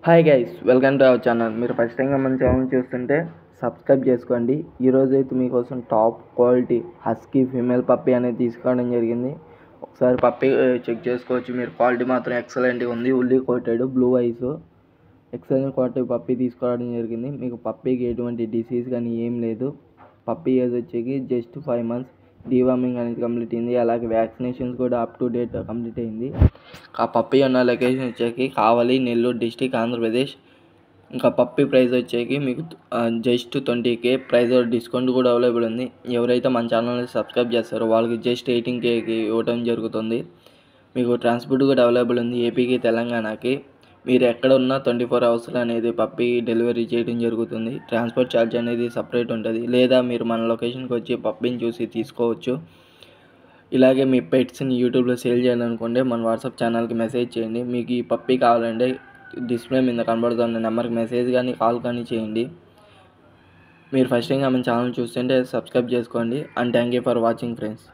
Hi guys, welcome to our channel. మీరు first టైంగా మన channel చూస్తుంటే సబ్స్క్రైబ్ చేసుకోండి. ఈరోజు అయితే మీకోసం top quality husky female puppy అనేది తీసుకోవడం జరిగింది. ఒకసారి పప్పీ చెక్ చేసుకోవచ్చు. మీరు క్వాలిటీ మాత్రం ఎక్సలెంట్గా ఉంది. Woolly coated, blue eyes, excellent quality puppy తీసుకోవడం జరిగింది. మీకు పప్పీకి ఎటువంటి డిసీజ్ కానీ ఏం లేదు. పప్పీ ఏజ్ వచ్చేకి జస్ట్ 5 months. డీవార్మింగ్ అనేది కంప్లీట్ అయింది. అలాగే వ్యాక్సినేషన్స్ కూడా అప్ టు డేట్ కంప్లీట్ అయింది. ఆ పప్పీ ఉన్న లొకేషన్ వచ్చేకి కావలి, నెల్లూరు డిస్టిక్, ఆంధ్రప్రదేశ్. ఇంకా పప్పీ ప్రైస్ వచ్చేకి మీకు జస్ట్ 20K ప్రైస్. డిస్కౌంట్ కూడా అవైలబుల్ ఉంది. ఎవరైతే మన ఛానల్ని సబ్స్క్రైబ్ చేస్తారో వాళ్ళకి జస్ట్ 18Kకి ఇవ్వడం జరుగుతుంది. మీకు ట్రాన్స్పోర్ట్ కూడా అవైలబుల్ ఉంది, ఏపీకి, తెలంగాణకి. మీరు ఎక్కడ ఉన్నా 24 hours అనేది పప్పీ డెలివరీ చేయడం జరుగుతుంది. ట్రాన్స్పోర్ట్ ఛార్జ్ అనేది సపరేట్ ఉంటుంది. లేదా మీరు మన లొకేషన్కి వచ్చి పప్పీని చూసి తీసుకోవచ్చు. ఇలాగే మీ పెట్స్ని యూట్యూబ్లో సేల్ చేయాలనుకుంటే మన వాట్సాప్ ఛానల్కి మెసేజ్ చేయండి. మీకు ఈ పప్పీ కావాలంటే డిస్ప్లే మీద కనబడుతున్న నెంబర్కి మెసేజ్ కానీ కాల్ కానీ చేయండి. మీరు ఫస్ట్ టైం మన ఛానల్ చూస్తుంటే సబ్స్క్రైబ్ చేసుకోండి. And thank you for watching friends.